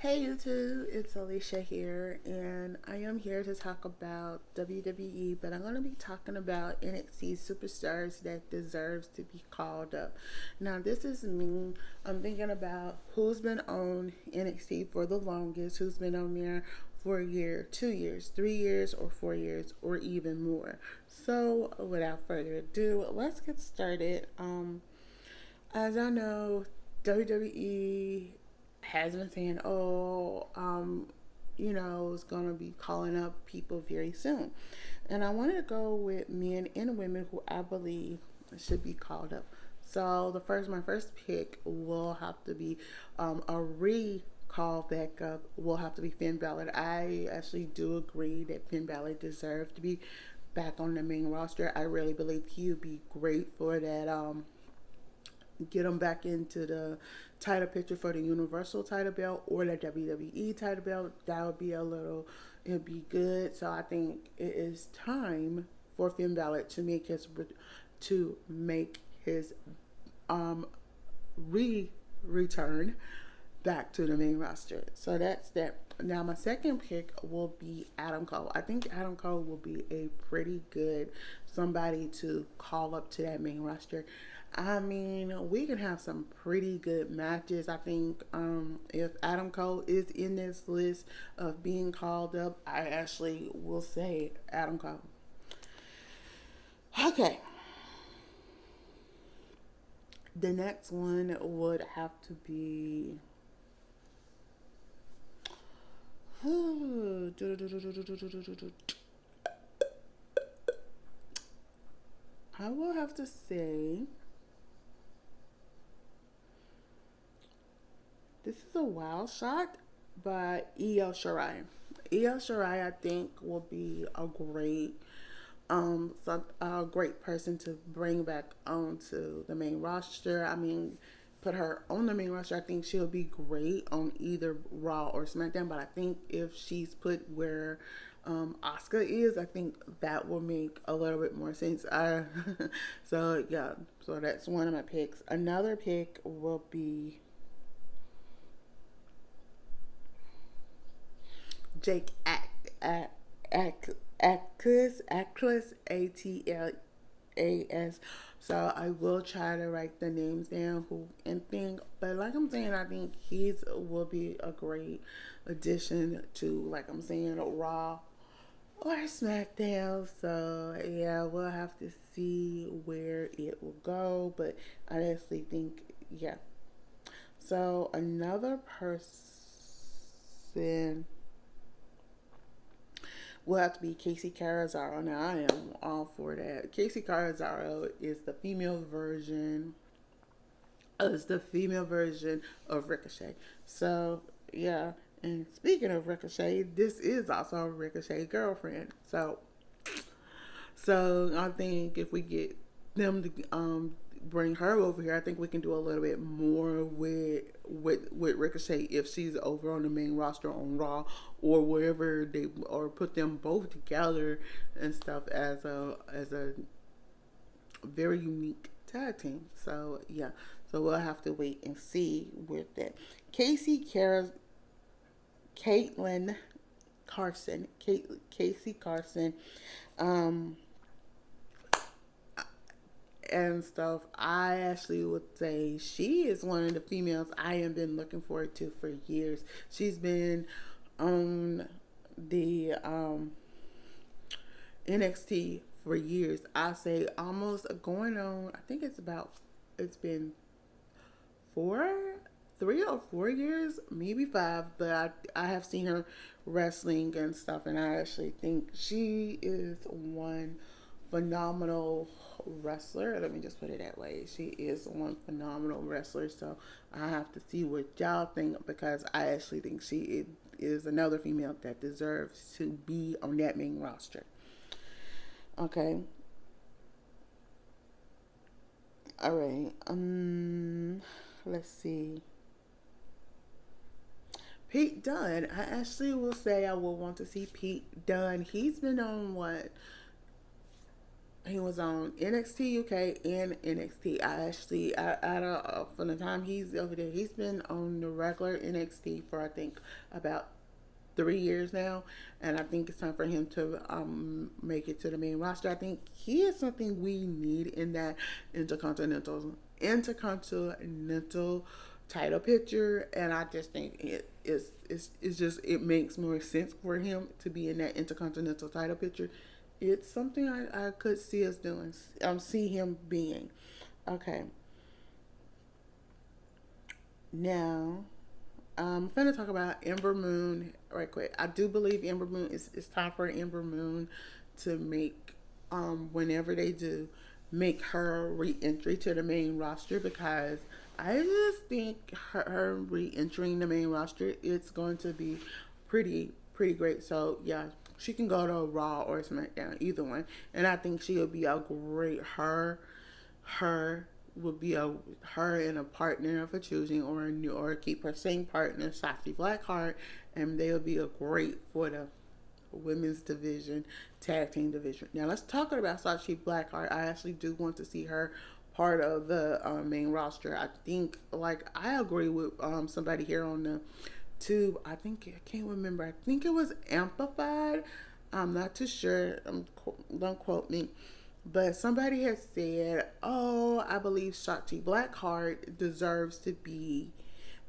Hey YouTube, it's Alicia here, and I am here to talk about WWE, but I'm going to be talking about NXT superstars that deserves to be called up. Now, this is me. I'm thinking about who's been on NXT for the longest, who's been on there for a year, 2 years, 3 years, or 4 years, or even more. So, without further ado, let's get started. As I know, WWE has been saying, it's going to be calling up people very soon. And I want to go with men and women who I believe should be called up. So my first pick will have to be a recall back up. Will have to be Finn Balor. I actually do agree that Finn Balor deserves to be back on the main roster. I really believe he would be great for that. Get him back into the title picture for the Universal title belt or the WWE title belt. That would be it'd be good. So I think it is time for Finn Balor to make his return back to the main roster. So that's that. Now my second pick will be Adam Cole. I think Adam Cole will be a pretty good somebody to call up to that main roster. I mean, we can have some pretty good matches. I think if Adam Cole is in this list of being called up, I actually will say Adam Cole. Okay. The next one would have to be. I will have to say. This is a wild shot, but Io Shirai. Io Shirai, I think, will be a great person to bring back onto the main roster. I mean, put her on the main roster. I think she'll be great on either Raw or SmackDown. But I think if she's put where Asuka is, I think that will make a little bit more sense. So yeah, so that's one of my picks. Another pick will be Jake Atlas, Atlas. So I will try to write the names down but like I'm saying, I think he's will be a great addition to, like I'm saying, Raw or SmackDown. So yeah, we'll have to see where it will go, but I actually think yeah. So another person will have to be Casey Carlizaro. Now, I am all for that. Casey Carlizaro is the female version. Is the female version of Ricochet. So yeah. And speaking of Ricochet, this is also Ricochet girlfriend. So I think if we get them to bring her over here, I think we can do a little bit more with Ricochet if she's over on the main roster on Raw or wherever or put them both together and stuff as a very unique tag team. So yeah, so we'll have to wait and see with that. Caitlin Casey Carson, and stuff. I actually would say she is one of the females I have been looking forward to for years. She's been on the NXT for years. I say almost going on. I think it's been 3 or 4 years, maybe 5. But I have seen her wrestling and stuff, and I actually think she is one phenomenal wrestler. Let me just put it that way. She is one phenomenal wrestler. So I have to see what y'all think, because I actually think she is another female that deserves to be on that main roster. Okay. All right. Let's see. Pete Dunne. I actually will say I will want to see Pete Dunne. He's been on what? He was on NXT UK and NXT. I don't, from the time he's over there, he's been on the regular NXT for I think about 3 years now, and I think it's time for him to make it to the main roster. I think he is something we need in that intercontinental title picture, and I just think it's just it makes more sense for him to be in that intercontinental title picture. It's something I could see us doing. See him being. Okay. Now, I'm going to talk about Ember Moon right quick. I do believe Ember Moon it's time for Ember Moon to make whenever they do make her re-entry to the main roster, because I just think her re-entering the main roster it's going to be pretty great. So yeah, she can go to Raw or SmackDown, either one, and I think she'll be a great her would be a her and a partner of her choosing, or a new, or keep her same partner, Shotzi Blackheart, and they'll be a great for the women's division, tag team division. Now let's talk about Shotzi Blackheart. I actually do want to see her part of the main roster. I think, like, I agree with somebody here on the tube. I think I can't remember. I think it was Amplified. I'm not too sure. Don't quote me. But somebody has said, "Oh, I believe Shotzi Blackheart deserves to be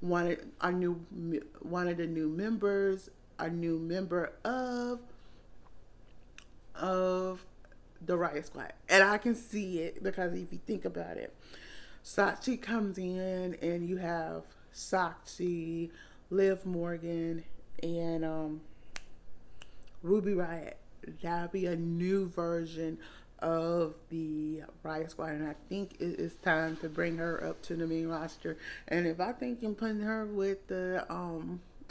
one of the new members, a new member of the Riot Squad." And I can see it, because if you think about it, Shotzi comes in and you have Shotzi, Liv Morgan, and Ruby Riot. That'll be a new version of the Riot Squad, and I think it is time to bring her up to the main roster. And if I think in putting her with the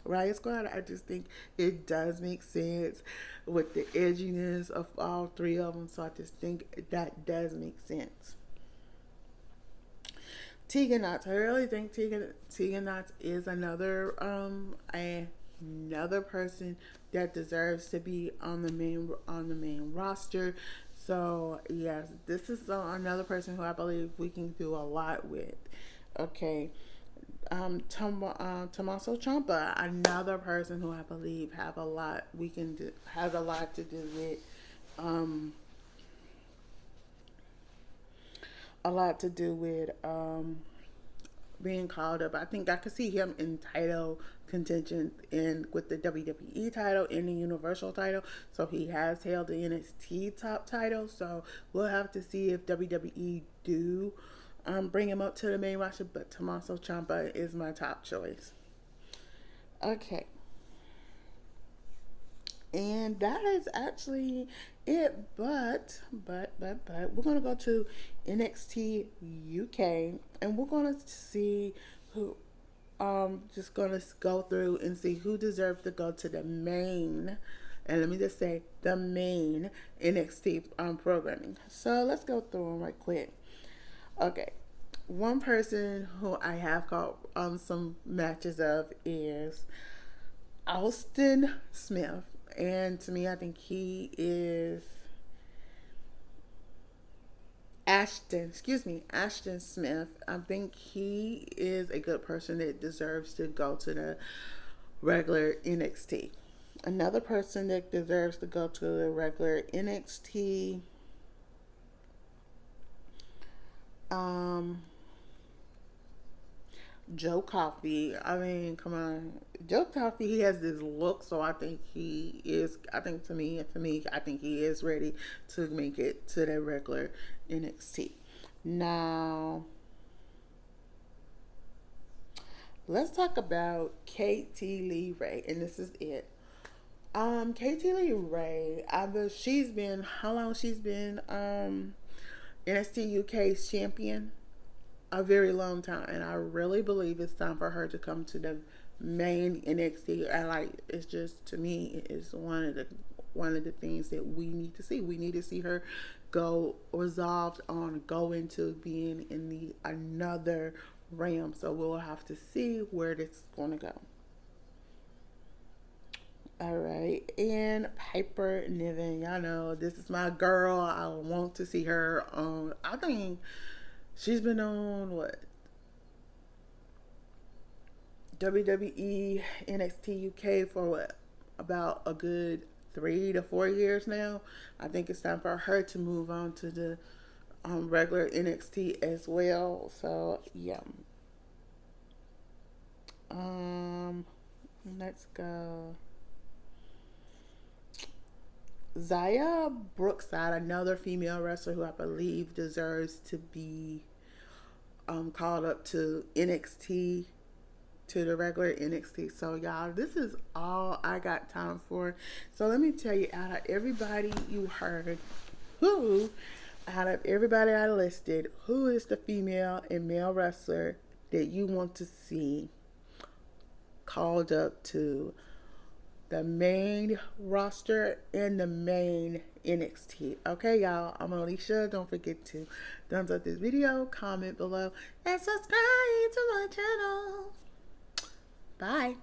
Riot Squad, I just think it does make sense with the edginess of all three of them. So I just think that does make sense. Tegan Knox. I really think Tegan Knox is another person that deserves to be on the main roster. So yes, this is another person who I believe we can do a lot with. Okay. Tommaso Ciampa, another person who I believe has a lot to do with being called up. I think I could see him in title contention in with the WWE title and the Universal title. So he has held the NXT top title. So we'll have to see if WWE do bring him up to the main roster. But Tommaso Ciampa is my top choice. Okay. And that is actually it. But we're gonna go to NXT UK, and we're gonna see who. Just gonna go through and see who deserves to go to the main, and let me just say the main NXT programming. So let's go through them right quick. Okay, one person who I have caught some matches of is Austin Smith. And to me, I think he is Ashton Smith. I think he is a good person that deserves to go to the regular NXT. Another person that deserves to go to the regular NXT, Joe Coffey. I mean, come on. Joe Coffey, he has this look, so I think he is, I think to me, I think he is ready to make it to the regular NXT. Now, let's talk about KT Lee Ray, and this is it. KT Lee Ray, how long she's been NXT UK's champion? A very long time, and I really believe it's time for her to come to the main NXT. And it's just, to me, it's one of the things that we need to see. We need to see her go into being in the another realm. So we'll have to see where this is going to go. All right, and Piper Niven, y'all know this is my girl. I want to see her on. I think she's been on what, WWE NXT UK for what, about a good 3 to 4 years now. I think it's time for her to move on to the regular NXT as well. So yeah, um, let's go. Zaya Brookside, another female wrestler who I believe deserves to be called up to NXT, to the regular NXT. So y'all, this is all I got time for. So let me tell you, out of everybody you heard, who, out of everybody I listed, who is the female and male wrestler that you want to see called up to the main roster and the main NXT? Okay, y'all, I'm Alicia. Don't forget to thumbs up this video, comment below, and subscribe to my channel. Bye.